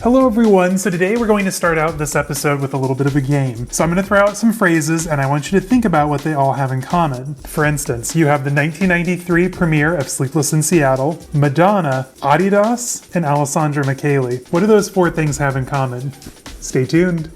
Hello everyone, so today we're going to start out this episode with a little bit of a game. So I'm going to throw out some phrases and I want you to think about what they all have in common. For instance, you have the 1993 premiere of Sleepless in Seattle, Madonna, Adidas, and Alessandro Michele. What do those four things have in common? Stay tuned.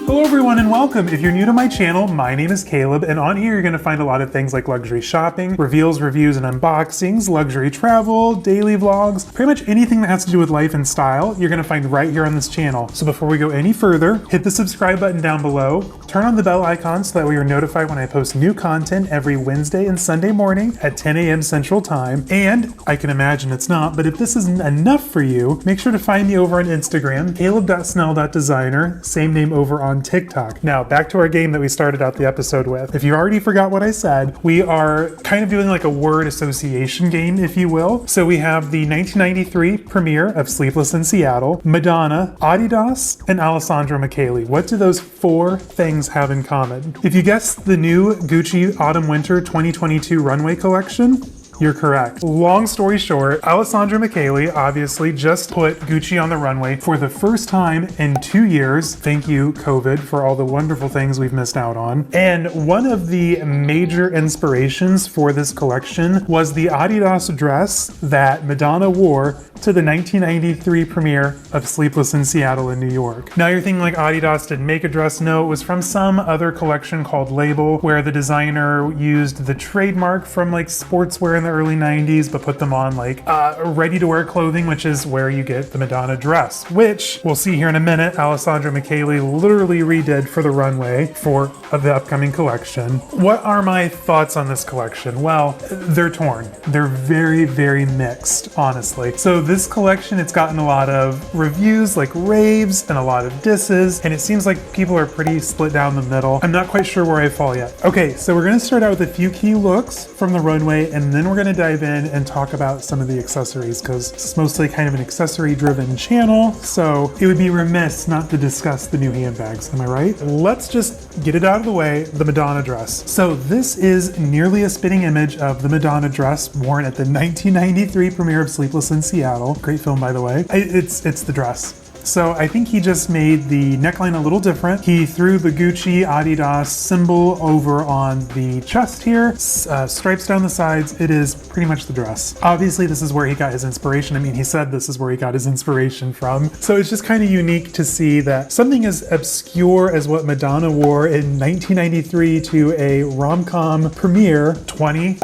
Hello everyone and welcome. If you're new to my channel, my name is Caleb, and on here you're going to find a lot of things like luxury shopping, reveals, reviews, and unboxings, luxury travel, daily vlogs, pretty much anything that has to do with life and style, you're going to find right here on this channel. So before we go any further, hit the subscribe button down below, turn on the bell icon so that way you're notified when I post new content every Wednesday and Sunday morning at 10 a.m. Central Time. And I can imagine it's not, but if this isn't enough for you, make sure to find me over on Instagram, caleb.snell.designer, same name over on TikTok. Now back to our game that we started out the episode with. If you already forgot what I said, we are kind of doing like a word association game, if you will. So we have the 1993 premiere of Sleepless in Seattle, Madonna, Adidas, and Alessandro Michele. What do those four things have in common? If you guessed the new Gucci Autumn-Winter 2022 Runway collection, you're correct. Long story short, Alessandro Michele obviously just put Gucci on the runway for the first time in 2 years. Thank you, COVID, for all the wonderful things we've missed out on. And one of the major inspirations for this collection was the Adidas dress that Madonna wore to the 1993 premiere of Sleepless in Seattle in New York. Now you're thinking like Adidas didn't make a dress. No, it was from some other collection called Label, where the designer used the trademark from like sportswear in the early 90s, but put them on like ready-to-wear clothing, which is where you get the Madonna dress, which we'll see here in a minute. Alessandro Michele literally redid for the runway for the upcoming collection. What are my thoughts on this collection? Well, they're torn. They're very, very mixed, honestly. So this collection, it's gotten a lot of reviews, like raves, and a lot of disses, and it seems like people are pretty split down the middle. I'm not quite sure where I fall yet. Okay, so we're gonna start out with a few key looks from the runway, and then we're gonna dive in and talk about some of the accessories, because it's mostly kind of an accessory-driven channel, so it would be remiss not to discuss the new handbags, am I right? Let's just get it out of the way, the Madonna dress. So this is nearly a spitting image of the Madonna dress worn at the 1993 premiere of Sleepless in Seattle. Great film, by the way. It's the dress. So I think he just made the neckline a little different. He threw the Gucci Adidas symbol over on the chest here, stripes down the sides. It is pretty much the dress. Obviously, this is where he got his inspiration. I mean, he said this is where he got his inspiration from. So it's just kind of unique to see that something as obscure as what Madonna wore in 1993 to a rom-com premiere 20,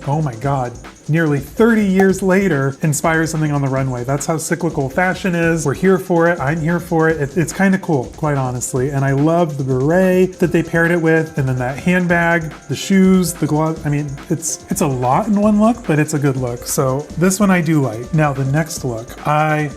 oh my God. Nearly 30 years later, inspires something on the runway. That's how cyclical fashion is. We're here for it. I'm here for it. It's kind of cool, quite honestly. And I love the beret that they paired it with, and then that handbag, the shoes, the gloves. I mean, it's a lot in one look, but it's a good look. So this one I do like. Now the next look, I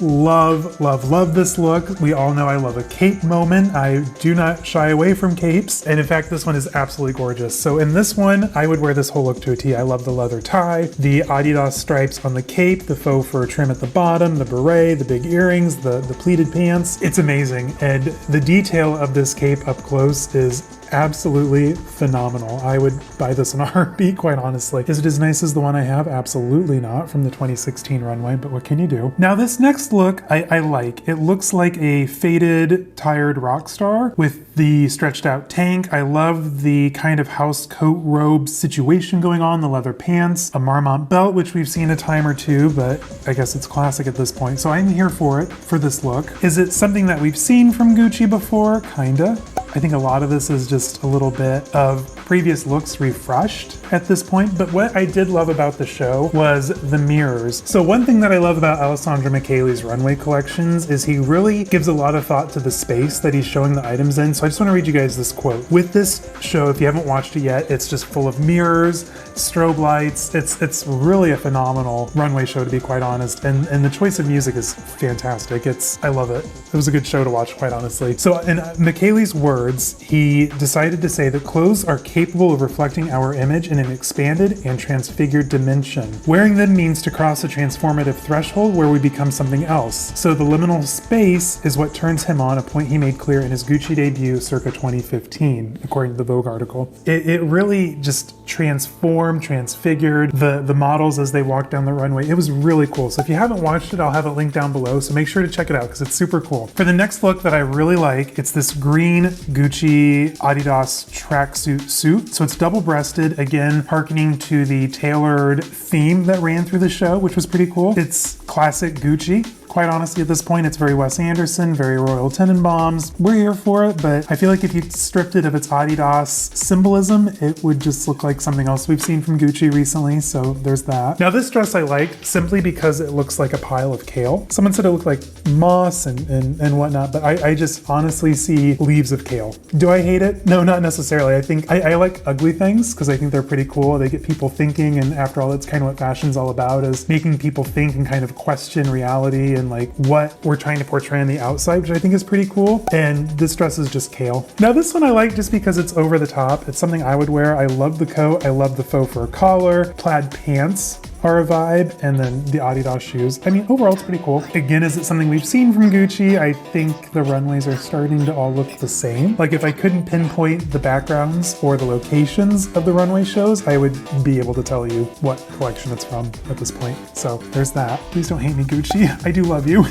love this look. We all know I love a cape moment. I do not shy away from capes. And in fact, this one is absolutely gorgeous. So in this one, I would wear this whole look to a T. I love the leather tie, the Adidas stripes on the cape, the faux fur trim at the bottom, the beret, the big earrings, the pleated pants. It's amazing. And the detail of this cape up close is absolutely phenomenal. I would buy this in a heartbeat, quite honestly. Is it as nice as the one I have? Absolutely not, from the 2016 runway, but what can you do? Now this next look I like. It looks like a faded, tired rock star with the stretched out tank. I love the kind of house coat robe situation going on, the leather pants, a Marmont belt, which we've seen a time or two, but I guess it's classic at this point. So I'm here for it, for this look. Is it something that we've seen from Gucci before? Kinda. I think a lot of this is just a little bit of previous looks refreshed at this point, but what I did love about the show was the mirrors. So one thing that I love about Alessandro Michele's runway collections is he really gives a lot of thought to the space that he's showing the items in. So I just want to read you guys this quote. With this show, if you haven't watched it yet, it's just full of mirrors, strobe lights. It's really a phenomenal runway show, to be quite honest. And the choice of music is fantastic. I love it. It was a good show to watch, quite honestly. So in Michele's words, he decided to say that clothes are capable of reflecting our image in an expanded and transfigured dimension. Wearing them means to cross a transformative threshold where we become something else. So the liminal space is what turns him on, a point he made clear in his Gucci debut circa 2015, according to the Vogue article. It really just transforms transformed, transfigured, the models as they walk down the runway. It was really cool. So if you haven't watched it, I'll have it linked down below. So make sure to check it out because it's super cool. For the next look that I really like, it's this green Gucci Adidas tracksuit suit. So it's double-breasted, again, harkening to the tailored theme that ran through the show, which was pretty cool. It's classic Gucci. Quite honestly, at this point, it's very Wes Anderson, very Royal Tenenbaums. We're here for it, but I feel like if you stripped it of its Adidas symbolism, it would just look like something else we've seen from Gucci recently, so there's that. Now this dress I like simply because it looks like a pile of kale. Someone said it looked like moss and whatnot, but I just honestly see leaves of kale. Do I hate it? No, not necessarily. I think I like ugly things because I think they're pretty cool. They get people thinking, and after all, that's kind of what fashion's all about, is making people think and kind of question reality and like what we're trying to portray on the outside, which I think is pretty cool. And this dress is just kale. Now this one I like just because it's over the top. It's something I would wear. I love the coat. I love the faux fur collar. Plaid pants are a vibe, and then the Adidas shoes. I mean, overall it's pretty cool. Again, is it something we've seen from Gucci? I think the runways are starting to all look the same. Like if I couldn't pinpoint the backgrounds or the locations of the runway shows, I would be able to tell you what collection it's from at this point. So there's that. Please don't hate me, Gucci. I do love you.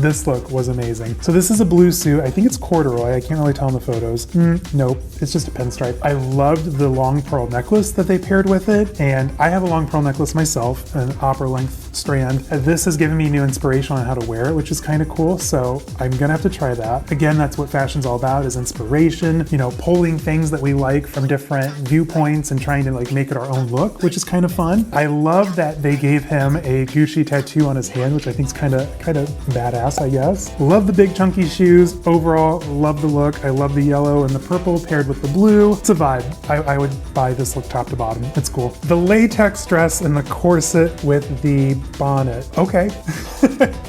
This look was amazing. So this is a blue suit. I think it's corduroy. I can't really tell in the photos. Nope, it's just a pinstripe. I loved the long pearl necklace that they paired with it, and I have a long pearl necklace myself, an opera length strand. This has given me new inspiration on how to wear it, which is kind of cool. So I'm gonna have to try that. Again, that's what fashion's all about, is inspiration, you know, pulling things that we like from different viewpoints and trying to like make it our own look, which is kind of fun. I love that they gave him a Gucci tattoo on his hand, which I think is kind of badass, I guess. Love the big chunky shoes. Overall, love the look. I love the yellow and the purple paired with the blue. It's a vibe. I would buy this look top to bottom. It's cool. The latex dress and the corset with the bonnet. Okay.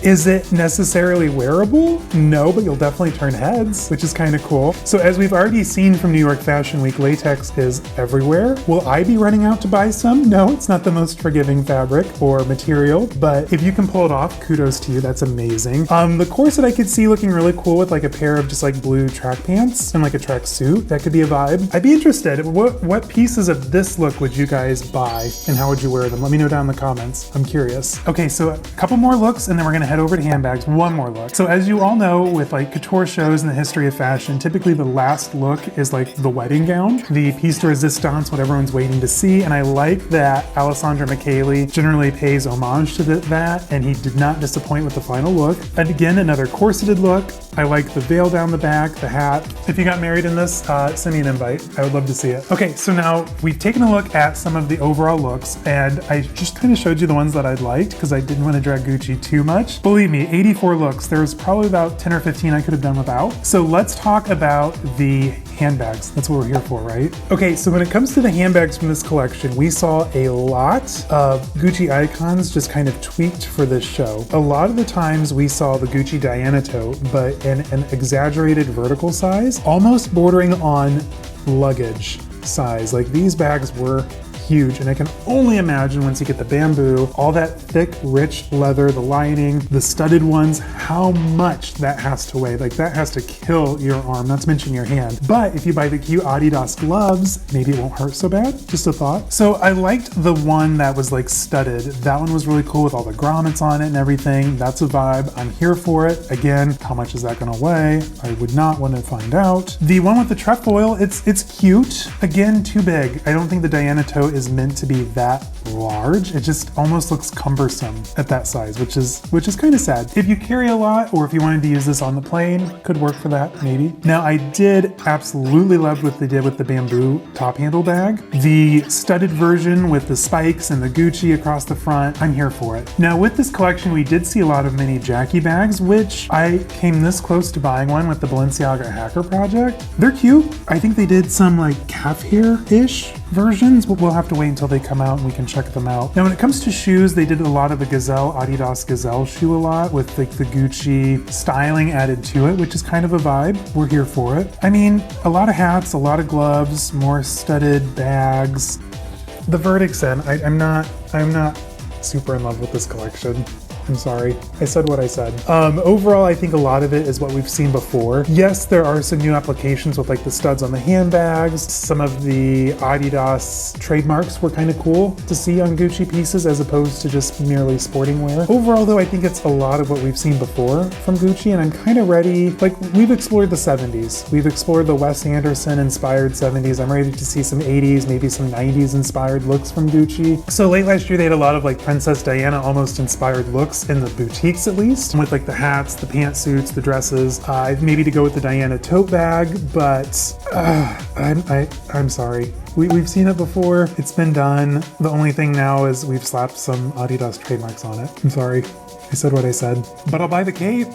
Is it necessarily wearable? No, but you'll definitely turn heads, which is kind of cool. So as we've already seen from New York Fashion Week, latex is everywhere. Will I be running out to buy some? No, it's not the most forgiving fabric or material, but if you can pull it off, kudos to you. That's amazing. The corset I could see looking really cool with like a pair of just like blue track pants and like a track suit. That could be a vibe. I'd be interested. What pieces of this look would you guys buy and how would you wear them? Let me know down in the comments. I'm curious. Okay, so a couple more looks and then we're gonna head over to handbags. One more look. So as you all know, with like couture shows in the history of fashion, typically the last look is like the wedding gown, the piece de resistance, what everyone's waiting to see. And I like that Alessandro Michele generally pays homage to that, and he did not disappoint with the final look. And again, another corseted look. I like the veil down the back, the hat. If you got married in this, send me an invite. I would love to see it. Okay, so now we've taken a look at some of the overall looks, and I just kind of showed you the ones that I'd liked because I didn't want to drag Gucci too much. Believe me, 84 looks. There's probably about 10 or 15 I could have done without. So let's talk about the handbags. That's what we're here for, right? Okay, so when it comes to the handbags from this collection, we saw a lot of Gucci icons just kind of tweaked for this show. A lot of the times we saw the Gucci Diana Tote, but in an exaggerated vertical size, almost bordering on luggage size. Like these bags were huge, and I can only imagine once you get the bamboo, all that thick, rich leather, the lining, the studded ones, how much that has to weigh. Like that has to kill your arm, not to mention your hand. But if you buy the cute Adidas gloves, maybe it won't hurt so bad. Just a thought. So I liked the one that was like studded. That one was really cool with all the grommets on it and everything. That's a vibe. I'm here for it. Again, how much is that gonna weigh? I would not want to find out. The one with the trefoil, it's cute. Again, too big. I don't think the Diana Tote is meant to be that large. It just almost looks cumbersome at that size, which is kind of sad. If you carry a lot, or if you wanted to use this on the plane, could work for that, maybe. Now, I did absolutely love what they did with the bamboo top handle bag. The studded version with the spikes and the Gucci across the front, I'm here for it. Now, with this collection, we did see a lot of mini Jackie bags, which I came this close to buying one with the Balenciaga Hacker Project. They're cute. I think they did some like calf hair-ish versions, but we'll have to wait until they come out and we can check them out. Now when it comes to shoes, they did a lot of the Gazelle, Adidas Gazelle shoe a lot with like the Gucci styling added to it, which is kind of a vibe. We're here for it. I mean, a lot of hats, a lot of gloves, more studded bags. The verdict's in. I'm not super in love with this collection. I'm sorry. I said what I said. Overall, I think a lot of it is what we've seen before. Yes, there are some new applications with like the studs on the handbags. Some of the Adidas trademarks were kind of cool to see on Gucci pieces as opposed to just merely sporting wear. Overall though, I think it's a lot of what we've seen before from Gucci, and I'm kind of ready. Like, we've explored the 70s. We've explored the Wes Anderson inspired 70s. I'm ready to see some 80s, maybe some 90s inspired looks from Gucci. So late last year, they had a lot of like Princess Diana almost inspired looks in the boutiques, at least, with like the hats, the pantsuits, the dresses, maybe to go with the Diana tote bag, but I'm sorry. We've seen it before. It's been done. The only thing now is we've slapped some Adidas trademarks on it. I'm sorry. I said what I said, but I'll buy the cape.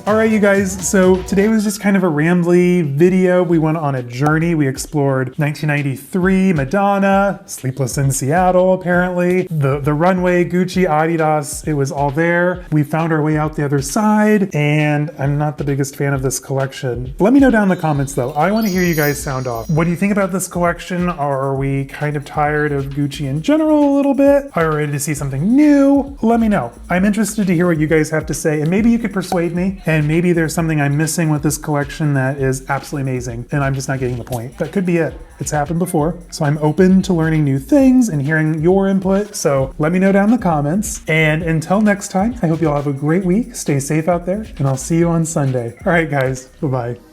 All right, you guys, so today was just kind of a rambly video. We went on a journey. We explored 1993, Madonna, Sleepless in Seattle, apparently, the Runway, Gucci, Adidas, it was all there. We found our way out the other side, and I'm not the biggest fan of this collection. Let me know down in the comments, though. I want to hear you guys sound off. What do you think about this collection? Are we kind of tired of Gucci in general a little bit? Are we ready to see something new? Let me know. I'm interested to hear what you guys have to say, and maybe you could persuade me, and maybe there's something I'm missing with this collection that is absolutely amazing, and I'm just not getting the point. That could be it. It's happened before, so I'm open to learning new things and hearing your input, so let me know down in the comments. And until next time, I hope you all have a great week, stay safe out there, and I'll see you on Sunday. All right, guys, bye-bye.